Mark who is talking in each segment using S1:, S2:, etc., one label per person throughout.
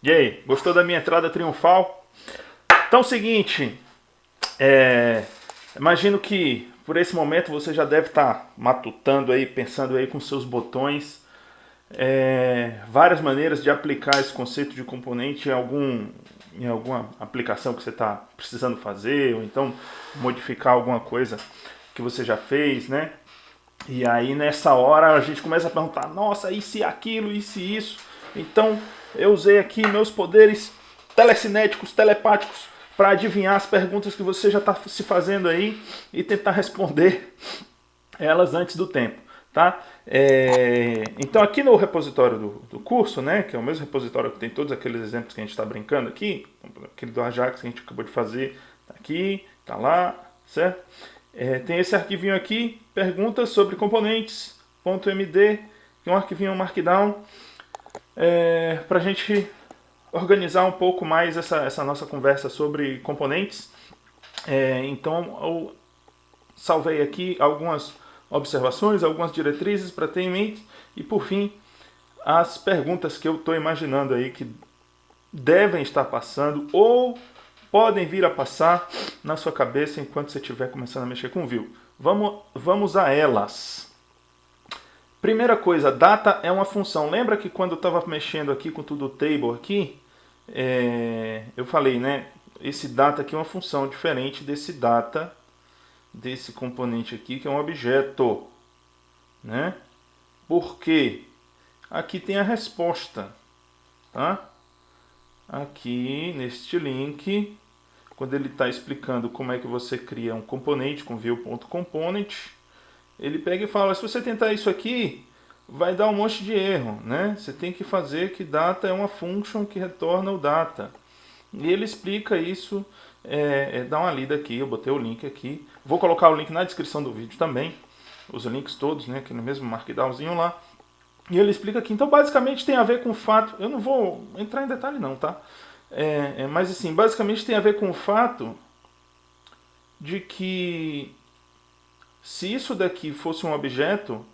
S1: E aí, gostou da minha entrada triunfal? Então é o seguinte, imagino que por esse momento você já deve estar matutando aí, pensando aí com seus botões, várias maneiras de aplicar esse conceito de componente em alguma aplicação que você está precisando fazer, ou então modificar alguma coisa que você já fez, né? E aí nessa hora a gente começa a perguntar, nossa, e se aquilo, e se isso? Então eu usei aqui meus poderes telecinéticos, telepáticos, para adivinhar as perguntas que você já está se fazendo aí e tentar responder elas antes do tempo. Tá? Então aqui no repositório do curso, né, que é o mesmo repositório que tem todos aqueles exemplos que a gente está brincando aqui, aquele do Ajax que a gente acabou de fazer, tá aqui, tá lá, certo? Tem esse arquivinho aqui, perguntas sobre componentes.md, que é um arquivinho Markdown, para a gente organizar um pouco mais essa nossa conversa sobre componentes. Então eu salvei aqui algumas observações, algumas diretrizes para ter em mente e por fim as perguntas que eu estou imaginando aí que devem estar passando ou podem vir a passar na sua cabeça enquanto você estiver começando a mexer com o Vue. Vamos a elas. Primeira coisa, data é uma função. Lembra que quando eu estava mexendo aqui com tudo table aqui, eu falei, né? Esse data aqui é uma função diferente desse data, desse componente aqui que é um objeto, né? Por quê? Aqui tem a resposta, tá? Aqui neste link, quando ele está explicando como é que você cria um componente com view.component, ele pega e fala, se você tentar isso aqui, vai dar um monte de erro, né? Você tem que fazer que data é uma function que retorna o data. E ele explica isso, dá uma lida aqui, eu botei o link aqui. Vou colocar o link na descrição do vídeo também, os links todos, né, aqui no mesmo markdownzinho lá. E ele explica aqui, então basicamente tem a ver com o fato, eu não vou entrar em detalhe não, tá? Mas assim, basicamente tem a ver com o fato de que se isso daqui fosse um objeto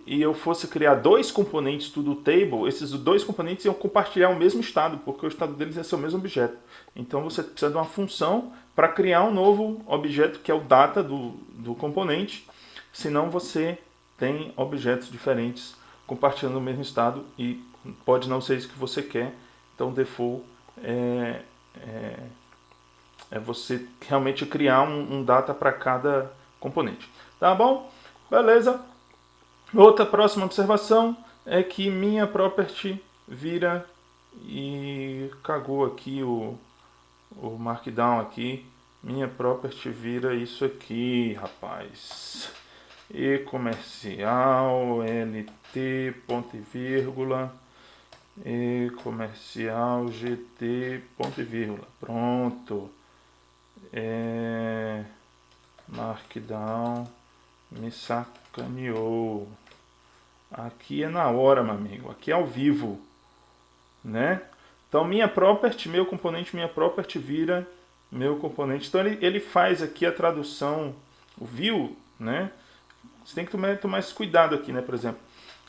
S1: e eu fosse criar dois componentes do table, esses dois componentes iam compartilhar o mesmo estado, porque o estado deles ia ser o mesmo objeto. Então você precisa de uma função para criar um novo objeto, que é o data do componente, senão você tem objetos diferentes compartilhando o mesmo estado e pode não ser isso que você quer. Então o default é você realmente criar um data para cada componente. Tá bom? Beleza. Outra próxima observação é que minha property vira e cagou aqui o markdown aqui. Minha property vira isso aqui, rapaz. E comercial lt ponto e vírgula e comercial gt ponto e vírgula. Pronto. Markdown me sacaneou. Aqui é na hora, meu amigo. Aqui é ao vivo, né? Então minha property, meu componente, minha property vira meu componente. Então ele faz aqui a tradução, o view, né? Você tem que tomar esse cuidado aqui, né? Por exemplo,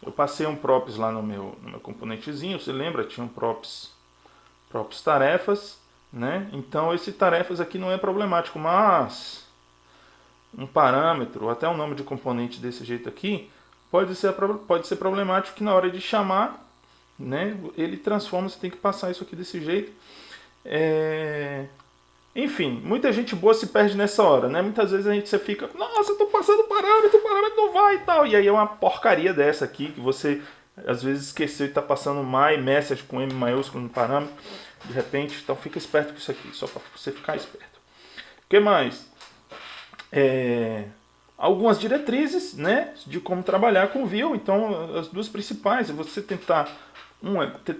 S1: eu passei um props lá no meu componentezinho. Você lembra? Tinha um props tarefas, né? Então esse tarefas aqui não é problemático, mas um parâmetro, ou até um nome de componente desse jeito aqui, pode ser problemático que na hora de chamar, né, ele transforma, você tem que passar isso aqui desse jeito. Enfim, muita gente boa se perde nessa hora, né? Muitas vezes você fica, nossa, eu tô passando o parâmetro não vai e tal. E aí é uma porcaria dessa aqui, que você às vezes esqueceu e tá passando my message com M maiúsculo no parâmetro, de repente, então fica esperto com isso aqui, só para você ficar esperto. O que mais? Algumas diretrizes, né, de como trabalhar com Vue. Então as duas principais é você tentar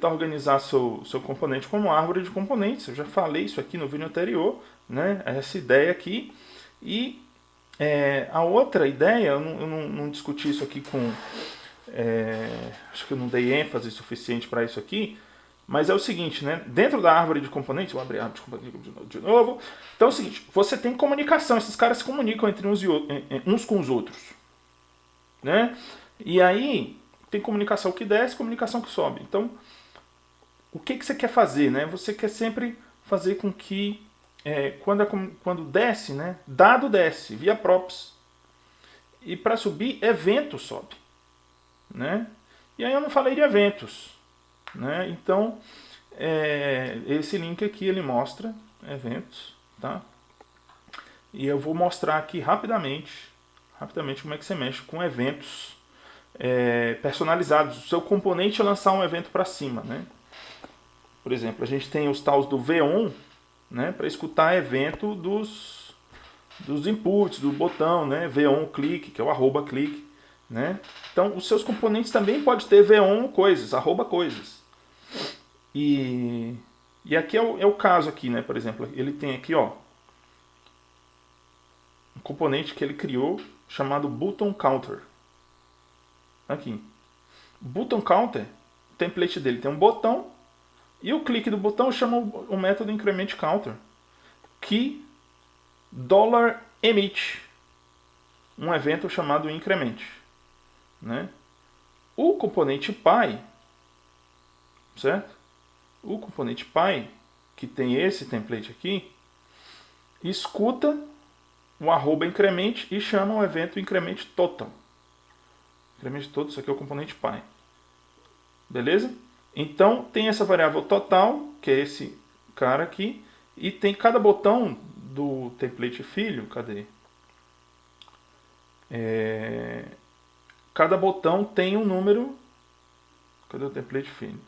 S1: organizar seu componente como árvore de componentes. Eu já falei isso aqui no vídeo anterior, né, essa ideia aqui. E a outra ideia, eu não discuti isso aqui com... acho que eu não dei ênfase suficiente para isso aqui, mas é o seguinte, né? Dentro da árvore de componentes, vou abrir a árvore de componentes de novo. Então é o seguinte, você tem comunicação, esses caras se comunicam entre uns com os outros, né? E aí tem comunicação que desce, comunicação que sobe. Então o que você quer fazer, né? Você quer sempre fazer com que quando desce, né? Dado desce via props. E para subir, evento sobe, né? E aí eu não falei de eventos, né? Então esse link aqui ele mostra eventos, tá? E eu vou mostrar aqui rapidamente como é que você mexe com eventos personalizados. O seu componente é lançar um evento para cima, né? Por exemplo, a gente tem os tals do VON, né, para escutar evento dos inputs, do botão, né, VON clique, que é o arroba clique, né? Então, os seus componentes também podem ter VON coisas, arroba coisas. E aqui é o caso aqui, né, por exemplo, ele tem aqui, ó, um componente que ele criou chamado button counter. Aqui. Button counter, o template dele tem um botão e o clique do botão chama o método increment counter, que $emit um evento chamado increment, né? O componente py, certo? O componente py, que tem esse template aqui, escuta o arroba increment e chama o evento increment total. Increment total, isso aqui é o componente py. Beleza? Então tem essa variável total, que é esse cara aqui, e tem cada botão do template filho, cadê? Cada botão tem um número. Cadê o template filho?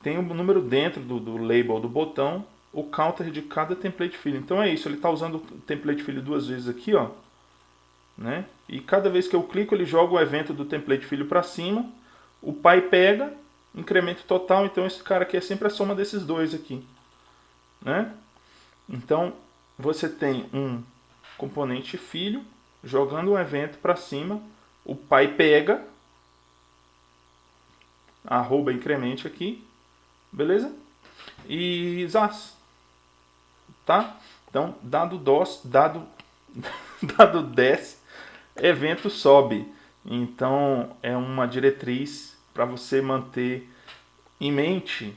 S1: Tem um número dentro do label do botão, o counter de cada template filho. Então é isso, ele está usando o template filho duas vezes aqui, ó, né? E cada vez que eu clico, ele joga o evento do template filho para cima. O py pega, incremento total. Então esse cara aqui é sempre a soma desses dois aqui, né? Então você tem um componente filho jogando um evento para cima. O py pega, arroba incremente aqui, beleza? E zaz, tá? Então dado desce, evento sobe. Então é uma diretriz para você manter em mente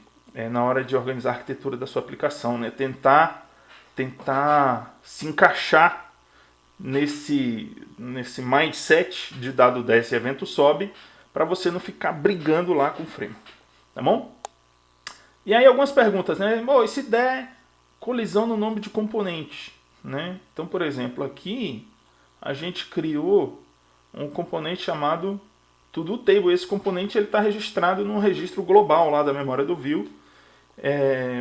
S1: na hora de organizar a arquitetura da sua aplicação, né? Tentar se encaixar nesse mindset de dado desce e evento sobe, para você não ficar brigando lá com o frame, tá bom? E aí algumas perguntas, né? E se der colisão no nome de componente, né? Então, por exemplo, aqui a gente criou um componente chamado ToDoTable. Esse componente está registrado no registro global lá da memória do Vue.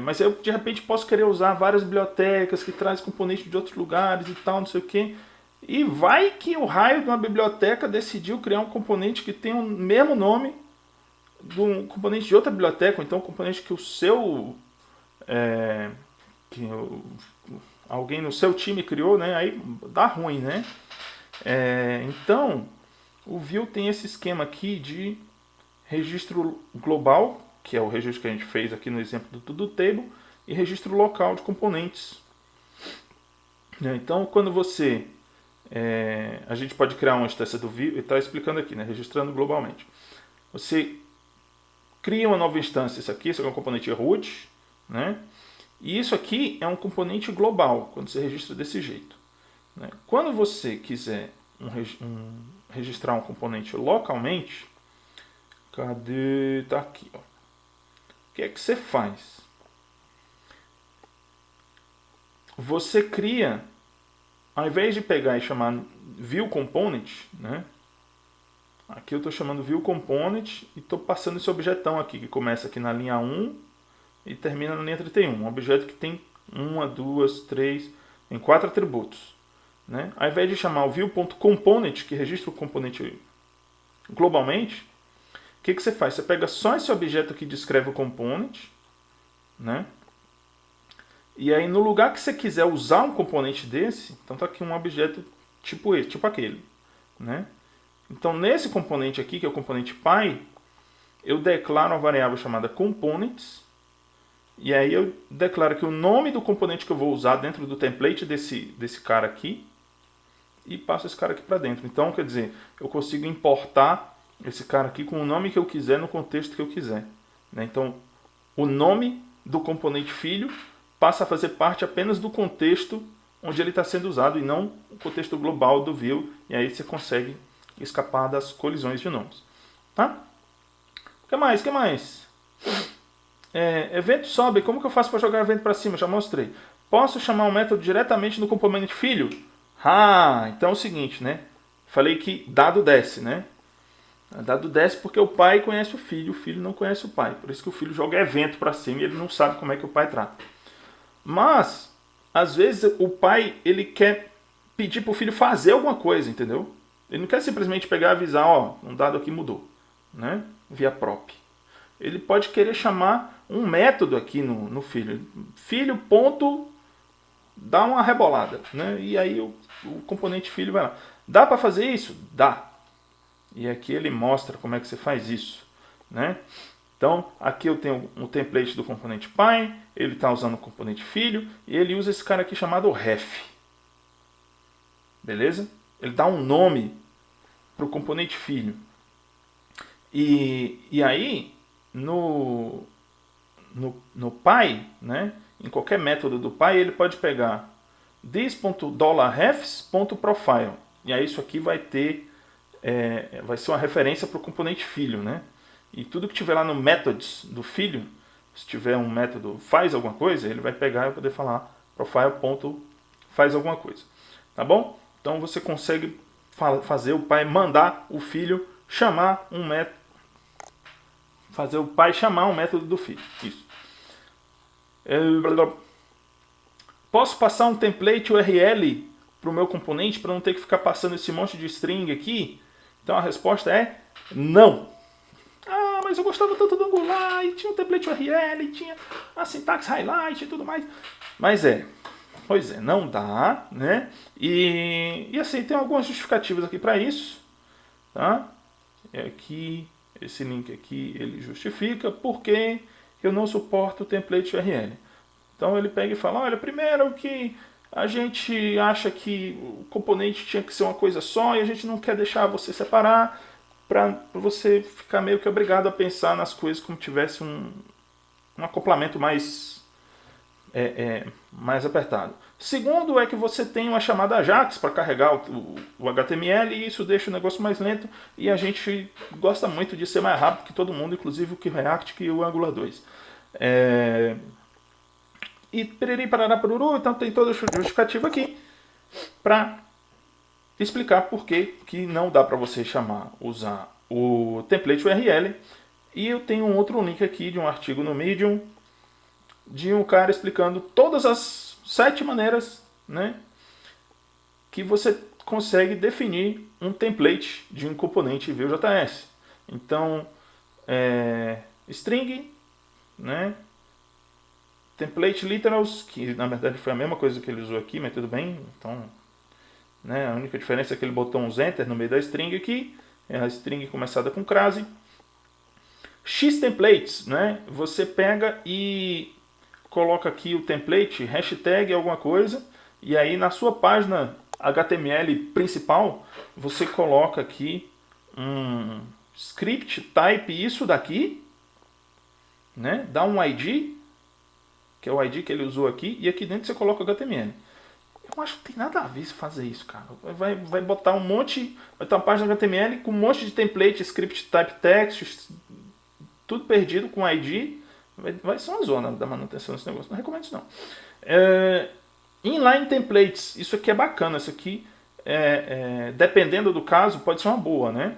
S1: Mas eu de repente posso querer usar várias bibliotecas que trazem componentes de outros lugares e tal, não sei o que. E vai que o raio de uma biblioteca decidiu criar um componente que tem o mesmo nome de um componente de outra biblioteca, ou então um componente que alguém no seu time criou, né? Aí dá ruim, né? Então o Vue tem esse esquema aqui de registro global, que é o registro que a gente fez aqui no exemplo do ToDoTable, e registro local de componentes. Então, quando a gente pode criar uma instância do Vue, e está explicando aqui, né, registrando globalmente. Você cria uma nova instância, isso aqui é um componente root, né? E isso aqui é um componente global, quando você registra desse jeito, né? Quando você quiser registrar um componente localmente, cadê? Tá aqui, ó. O que é que você faz? Você cria, ao invés de pegar e chamar Vue Component, né? Aqui eu estou chamando Vue Component e estou passando esse objetão aqui, que começa aqui na linha 1 e termina na linha 31. Um objeto que tem 1, 2, 3, tem 4 atributos, né? Ao invés de chamar o Vue.Component, que registra o componente globalmente, o que você faz? Você pega só esse objeto que descreve o component, né? E aí no lugar que você quiser usar um componente desse, então está aqui um objeto tipo esse, tipo aquele, né? Então nesse componente aqui, que é o componente py, eu declaro uma variável chamada components, e aí eu declaro que o nome do componente que eu vou usar dentro do template desse cara aqui, e passo esse cara aqui para dentro. Então, quer dizer, eu consigo importar esse cara aqui com o nome que eu quiser, no contexto que eu quiser, né? Então, o nome do componente filho passa a fazer parte apenas do contexto onde ele está sendo usado e não o contexto global do view, e aí você consegue escapar das colisões de nomes. Tá? O que mais? Evento sobe. Como que eu faço para jogar evento para cima? Já mostrei. Posso chamar um método diretamente no componente filho? Então é o seguinte, né? Falei que dado desce, né? Dado desce porque o pai conhece o filho não conhece o pai. Por isso que o filho joga evento para cima e ele não sabe como é que o pai trata. Mas, às vezes, o pai ele quer pedir para o filho fazer alguma coisa, entendeu? Ele não quer simplesmente pegar e avisar, um dado aqui mudou, né? Via prop. Ele pode querer chamar um método aqui no filho. Filho ponto dá uma rebolada, né? E aí o componente filho vai lá. Dá para fazer isso? Dá. E aqui ele mostra como é que você faz isso, né? Então, aqui eu tenho um template do componente pai, ele está usando o componente filho, e ele usa esse cara aqui chamado ref. Beleza? Ele dá um nome para o componente filho. E aí, no pai, né, em qualquer método do pai, ele pode pegar this.$refs.profile. E aí isso aqui vai ter, vai ser uma referência para o componente filho, né? E tudo que tiver lá no methods do filho, se tiver um método faz alguma coisa, ele vai pegar e vai poder falar profile.faz alguma coisa. Tá bom? Então você consegue fazer o pai mandar o filho chamar um método. Fazer o pai chamar um método do filho. Isso. Posso passar um template URL para o meu componente para não ter que ficar passando esse monte de string aqui? Então a resposta é não. Mas eu gostava tanto do Angular, e tinha um template URL, e tinha a sintaxe highlight e tudo mais. Pois é, não dá, né? E assim, tem algumas justificativas aqui para isso, tá? Aqui, esse link aqui, ele justifica porque eu não suporto o template URL. Então ele pega e fala, olha, primeiro que a gente acha que o componente tinha que ser uma coisa só e a gente não quer deixar você separar para você ficar meio que obrigado a pensar nas coisas como tivesse um acoplamento mais apertado. Segundo é que você tem uma chamada Ajax para carregar o HTML e isso deixa o negócio mais lento e a gente gosta muito de ser mais rápido que todo mundo, inclusive o que o React que o Angular 2. E periri, parará, pururu, então tem toda a justificativa aqui para explicar por que não dá para você usar o template URL. E eu tenho um outro link aqui de um artigo no Medium de um cara explicando todas as 7 maneiras, né, que você consegue definir um template de um componente Vue.js. Então, string, né, template literals, que na verdade foi a mesma coisa que ele usou aqui, mas tudo bem. Então, né, a única diferença é que ele botou uns enter no meio da string aqui, é a string começada com crase. X-templates, né, você pega e coloca aqui o template, hashtag alguma coisa, e aí na sua página HTML principal, você coloca aqui um script type isso daqui, né, dá um ID, que é o ID que ele usou aqui, e aqui dentro você coloca o HTML. Eu acho que tem nada a ver fazer isso, cara. Vai botar um monte, vai ter uma página HTML com um monte de template, script type text, tudo perdido com ID. Vai ser uma zona da manutenção desse negócio. Não recomendo isso não. Inline templates. Isso aqui é bacana. Isso aqui, dependendo do caso, pode ser uma boa, né?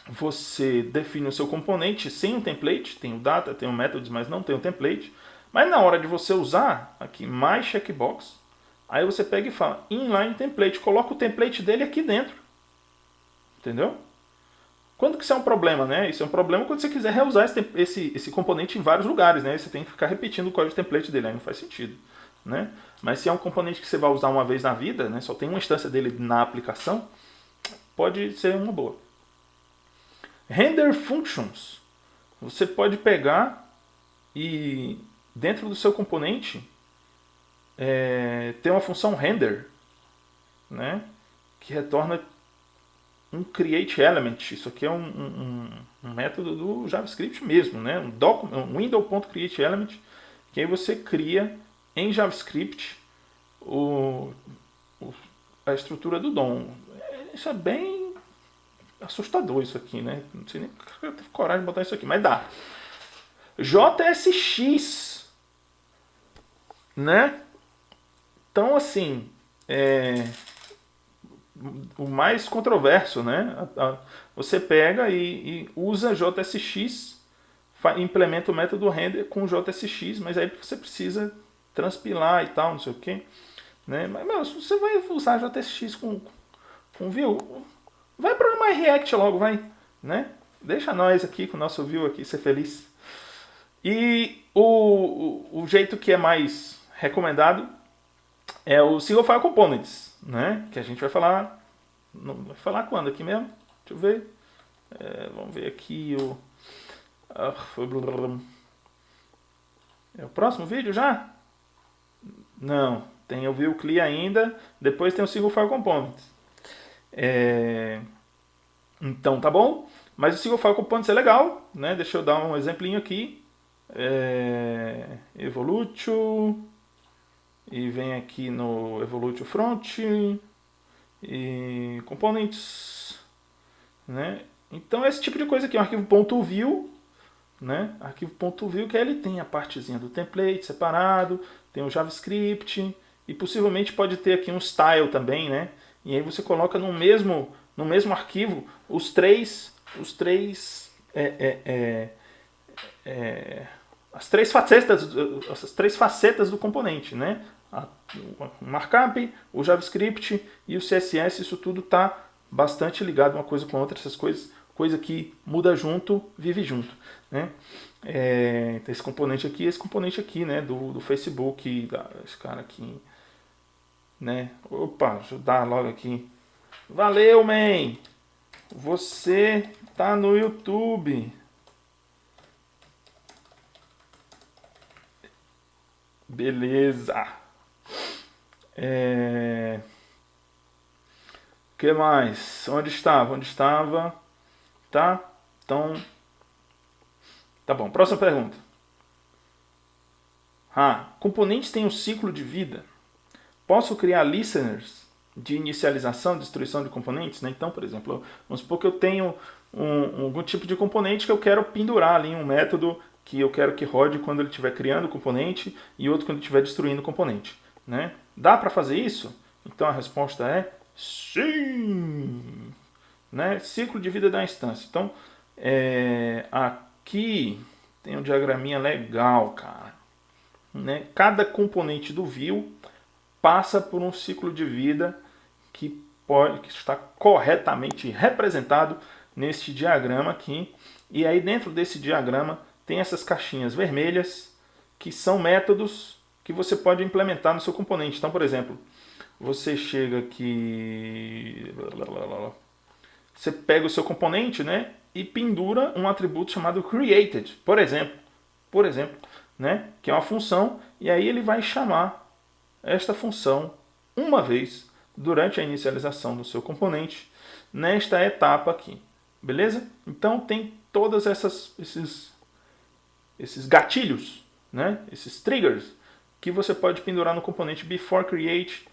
S1: Você define o seu componente sem um template. Tem o data, tem o methods, mas não tem o template. Mas na hora de você usar, aqui, mais checkbox, aí você pega e fala inline template. Coloca o template dele aqui dentro. Entendeu? Quando que isso é um problema, né? Isso é um problema quando você quiser reusar esse componente em vários lugares, né? Você tem que ficar repetindo o código template dele, aí não faz sentido, né? Mas se é um componente que você vai usar uma vez na vida, né? Só tem uma instância dele na aplicação, pode ser uma boa. Render functions. Você pode pegar e dentro do seu componente ter uma função render, né? Que retorna um create element. Isso aqui é um método do JavaScript mesmo, né? Um window.createElement, que aí você cria em JavaScript a estrutura do DOM. Isso é bem assustador isso aqui, né? Não sei nem porque eu tive coragem de botar isso aqui, mas dá. JSX, né? Então, assim, o mais controverso, né? Você pega e usa JSX, implementa o método render com JSX, mas aí você precisa transpilar e tal, não sei o que, né? Mas se você vai usar JSX com Vue, vai programar React logo, vai, né? Deixa nós aqui com o nosso Vue aqui ser feliz. E o jeito que é mais recomendado é o Single File Components, né? Que a gente vai falar. Vai falar quando aqui mesmo? Deixa eu ver. Vamos ver aqui o. É o próximo vídeo já? Não, tem o Vue CLI ainda. Depois tem o Single File Components. Então tá bom. Mas o Single File Components é legal, né? Deixa eu dar um exemplinho aqui. Evolutio. E vem aqui no Evolutio Front e Components, né? Então esse tipo de coisa aqui, um arquivo .vue, né? Arquivo .vue que ele tem a partezinha do template separado, tem o JavaScript e possivelmente pode ter aqui um style também, né? E aí você coloca no mesmo arquivo as três facetas do componente, né? O markup, o JavaScript e o CSS, isso tudo está bastante ligado uma coisa com a outra, essas coisas, coisa que muda junto, vive junto, né? Tem esse componente aqui, né? Do Facebook, esse cara aqui, né? Opa, deixa eu dar logo aqui. Valeu, man! Você tá no YouTube. Beleza. Que mais? Onde estava? Tá? Então, tá bom. Próxima pergunta. Componentes têm um ciclo de vida. Posso criar listeners de inicialização, destruição de componentes? Né? Então, por exemplo, vamos supor que eu tenho algum tipo de componente que eu quero pendurar ali um método que eu quero que rode quando ele estiver criando o componente e outro quando ele estiver destruindo o componente. Né? Dá para fazer isso? Então a resposta é sim! Né? Ciclo de vida da instância. Então, aqui tem um diagraminha legal, cara. Né? Cada componente do Vue passa por um ciclo de vida que está corretamente representado neste diagrama aqui. E aí dentro desse diagrama tem essas caixinhas vermelhas que são métodos que você pode implementar no seu componente. Então, por exemplo, você chega aqui, você pega o seu componente, né, e pendura um atributo chamado created, por exemplo, né, que é uma função, e aí ele vai chamar esta função uma vez durante a inicialização do seu componente nesta etapa aqui, beleza? Então tem todas esses gatilhos, né, esses triggers que você pode pendurar no componente before create,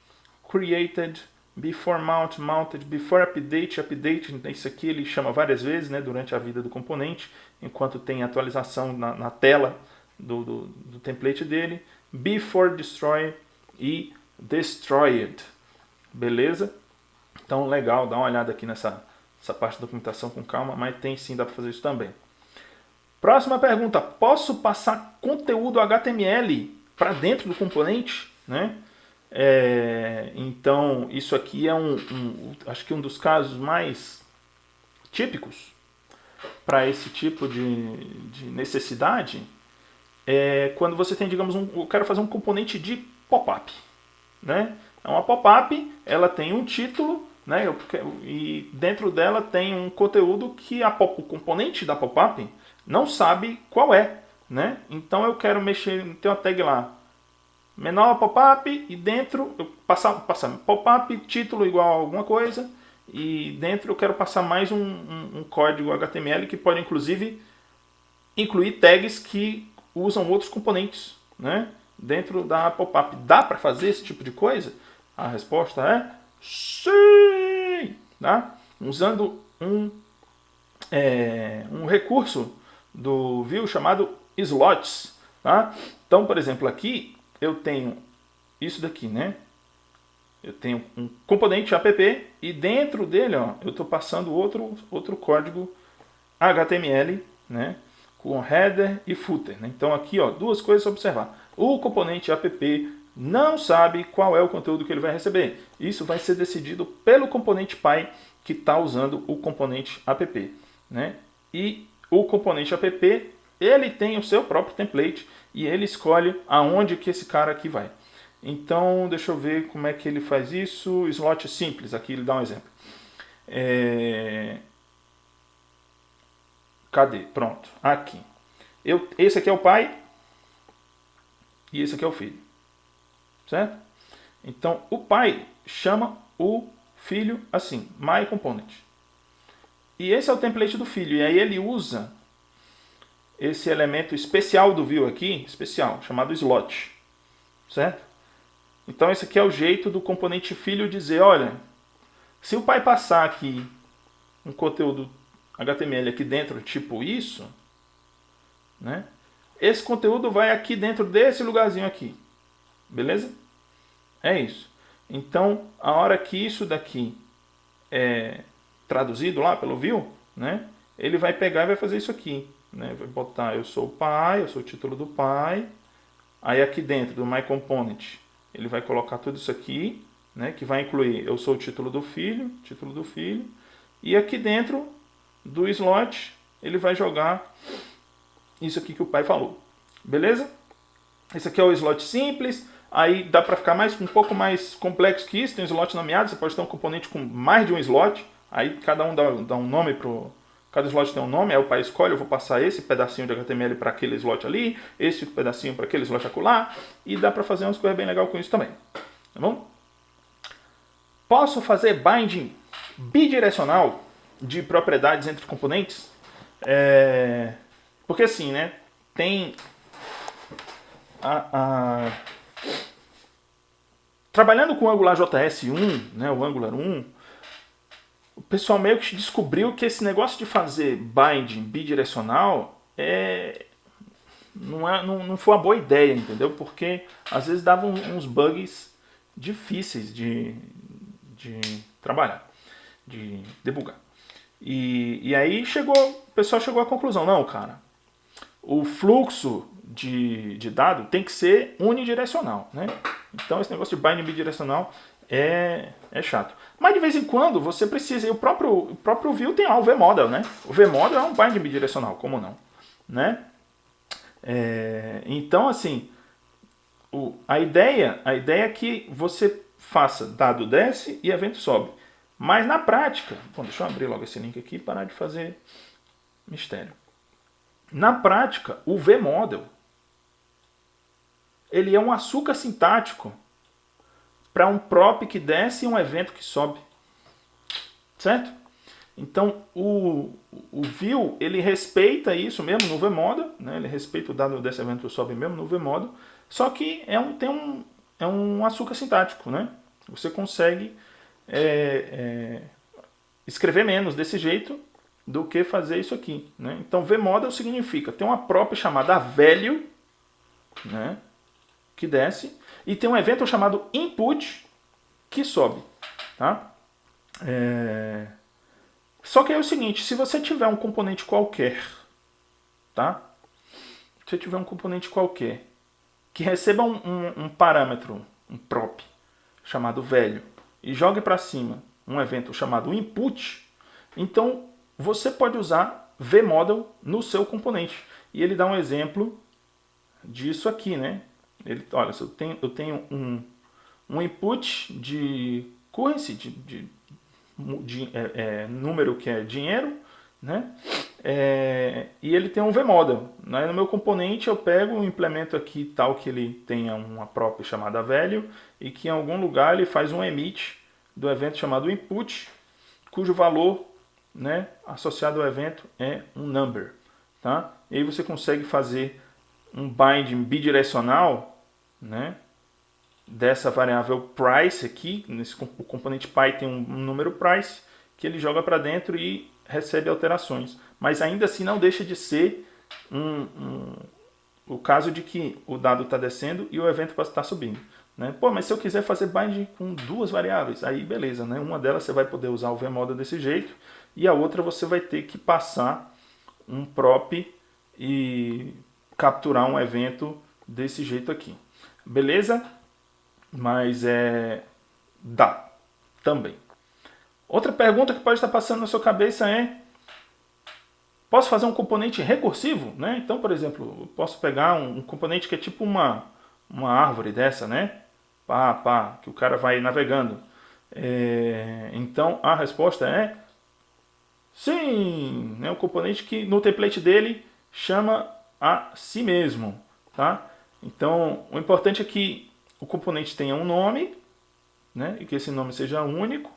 S1: created, before mount, mounted, before update, update. Isso aqui ele chama várias vezes, né, durante a vida do componente, enquanto tem atualização na tela do template dele. Before destroy e destroyed. Beleza? Então legal, dá uma olhada aqui nessa parte da documentação com calma, mas tem sim, dá para fazer isso também. Próxima pergunta, posso passar conteúdo HTML para dentro do componente? Né? Então isso aqui é acho que um dos casos mais típicos para esse tipo de necessidade é quando você tem, digamos, eu quero fazer um componente de pop-up, né? É uma pop-up, ela tem um título, né? E dentro dela tem um conteúdo que o componente da pop-up não sabe qual é, né? Então eu quero mexer, tem uma tag lá, menor pop-up, e dentro eu passar pop-up, título igual a alguma coisa, e dentro eu quero passar mais um código HTML que pode inclusive incluir tags que usam outros componentes, né, dentro da pop-up. Dá para fazer esse tipo de coisa? A resposta é sim! Tá? Usando um recurso do Vue chamado slots. Tá? Então, por exemplo, aqui eu tenho isso daqui, né? Eu tenho um componente app e dentro dele, ó, eu estou passando outro código HTML, né, com header e footer. Né? Então aqui, ó, duas coisas a observar. O componente app não sabe qual é o conteúdo que ele vai receber. Isso vai ser decidido pelo componente Py que está usando o componente app. Né? E o componente app, ele tem o seu próprio template e ele escolhe aonde que esse cara aqui vai. Então, deixa eu ver como é que ele faz isso. Slot simples, aqui ele dá um exemplo. Cadê? Pronto, aqui. Esse aqui é o pai e esse aqui é o filho. Certo? Então, o pai chama o filho assim, myComponent. E esse é o template do filho. E aí ele usa esse elemento especial do Vue aqui, especial, chamado slot. Certo? Então esse aqui é o jeito do componente filho dizer, olha, se o pai passar aqui um conteúdo HTML aqui dentro, tipo isso, né? Esse conteúdo vai aqui dentro desse lugarzinho aqui. Beleza? É isso. Então, a hora que isso daqui é traduzido lá pelo Vue, né? Ele vai pegar e vai fazer isso aqui. Né? Vai botar eu sou o pai, eu sou o título do pai. Aí aqui dentro do myComponent, ele vai colocar tudo isso aqui, né? Que vai incluir eu sou o título do filho. E aqui dentro do slot, ele vai jogar isso aqui que o pai falou. Beleza? Esse aqui é o slot simples. Aí dá para ficar um pouco mais complexo que isso. Tem um slot nomeado, você pode ter um componente com mais de um slot. Aí cada um dá um nome pro... Cada slot tem um nome, aí o pai escolhe, eu vou passar esse pedacinho de HTML para aquele slot ali, esse pedacinho para aquele slot acolá, e dá para fazer umas coisas bem legais com isso também. Tá bom? Posso fazer binding bidirecional de propriedades entre componentes? Porque assim, né? Tem trabalhando com o Angular JS1, né, o Angular 1, o pessoal meio que descobriu que esse negócio de fazer binding bidirecional não foi uma boa ideia, entendeu? Porque às vezes dava uns bugs difíceis de trabalhar, de debugar. E aí o pessoal chegou à conclusão, não, cara, o fluxo de dado tem que ser unidirecional, né? Então esse negócio de binding bidirecional é chato. Mas de vez em quando você precisa, e o próprio Vue tem lá o vModel, né? O vModel é um binding bidirecional, como não? Né? Então assim, a ideia é que você faça dado desce e evento sobe. Mas na prática, bom, deixa eu abrir logo esse link aqui e parar de fazer mistério. Na prática, o vModel ele é um açúcar sintático para um prop que desce e um evento que sobe. Certo? Então, o Vue, ele respeita isso mesmo no vModel, né? Ele respeita o dado desse evento que sobe mesmo no vModel, só que é um açúcar sintático, né? Você consegue escrever menos desse jeito do que fazer isso aqui, né? Então, vModel significa ter uma prop chamada value, né? Que desce, e tem um evento chamado input que sobe, tá? Só que é o seguinte, se você tiver um componente qualquer, tá? Se você tiver um componente qualquer que receba um parâmetro, um prop chamado value e jogue para cima um evento chamado input, então você pode usar vModel no seu componente. E ele dá um exemplo disso aqui, né? Olha, eu tenho um input de currency, de número que é dinheiro, né? E ele tem um vModel. Né? No meu componente eu pego, implemento aqui tal que ele tenha uma prop chamada value e que em algum lugar ele faz um emit do evento chamado input cujo valor, né, associado ao evento é um number. Tá? E aí você consegue fazer um binding bidirecional, né, dessa variável price aqui. O componente Py tem um número price que ele joga para dentro e recebe alterações. Mas ainda assim não deixa de ser o caso de que o dado está descendo e o evento está subindo. Né? Pô, mas se eu quiser fazer bind com duas variáveis, aí beleza, né? Uma delas você vai poder usar o vmodel desse jeito e a outra você vai ter que passar um prop e capturar um evento desse jeito aqui. Beleza? Mas dá também. Outra pergunta que pode estar passando na sua cabeça é: posso fazer um componente recursivo? Né? Então, por exemplo, eu posso pegar um componente que é tipo uma árvore dessa, né? Que o cara vai navegando. Então, a resposta é sim! Né? Um componente que no template dele chama a si mesmo. Tá? Então, o importante é que o componente tenha um nome, né? E que esse nome seja único.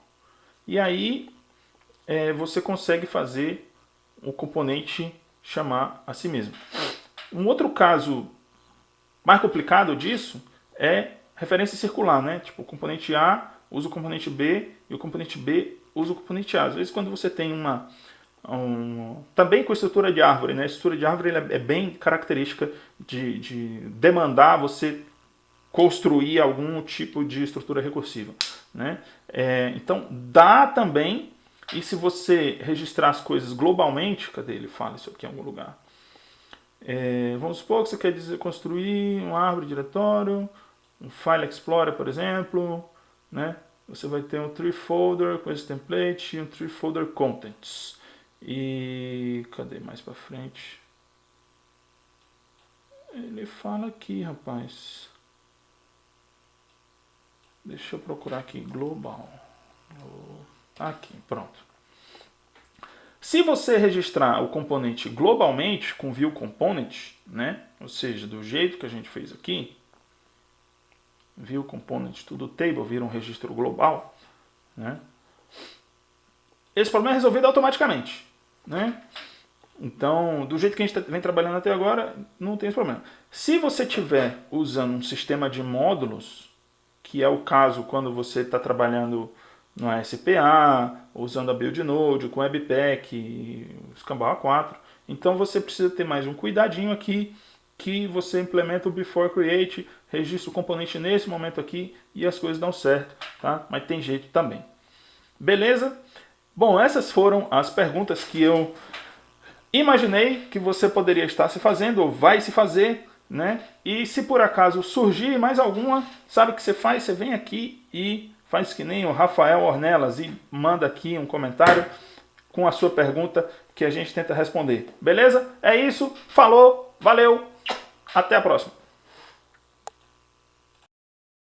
S1: E aí você consegue fazer o componente chamar a si mesmo. Um outro caso mais complicado disso é referência circular, né? Tipo, o componente A usa o componente B e o componente B usa o componente A. Às vezes quando você tem também com a estrutura de árvore, né? A estrutura de árvore é bem característica de demandar você construir algum tipo de estrutura recursiva, né? Então dá também, e se você registrar as coisas globalmente, cadê ele? Fala isso aqui em algum lugar. Vamos supor que você quer construir uma árvore diretório, um File Explorer, por exemplo, né? Você vai ter um tree folder com esse template e um tree folder contents. E cadê mais para frente? Ele fala aqui, rapaz. Deixa eu procurar aqui, global. Aqui, pronto. Se você registrar o componente globalmente com view component, né? Ou seja, do jeito que a gente fez aqui, view component tudo table vira um registro global, né? Esse problema é resolvido automaticamente, né? Então, do jeito que a gente vem trabalhando até agora, não tem esse problema. Se você estiver usando um sistema de módulos, que é o caso quando você está trabalhando no ASPA, usando a Build Node, com Webpack, Scambau A4. Então você precisa ter mais um cuidadinho aqui, que você implementa o Before Create, registra o componente nesse momento aqui e as coisas dão certo, tá? Mas tem jeito também. Beleza? Bom, essas foram as perguntas que eu imaginei que você poderia estar se fazendo ou vai se fazer, né? E se por acaso surgir mais alguma, sabe o que você faz? Você vem aqui e faz que nem o Rafael Ornelas e manda aqui um comentário com a sua pergunta que a gente tenta responder. Beleza? É isso. Falou. Valeu. Até a próxima.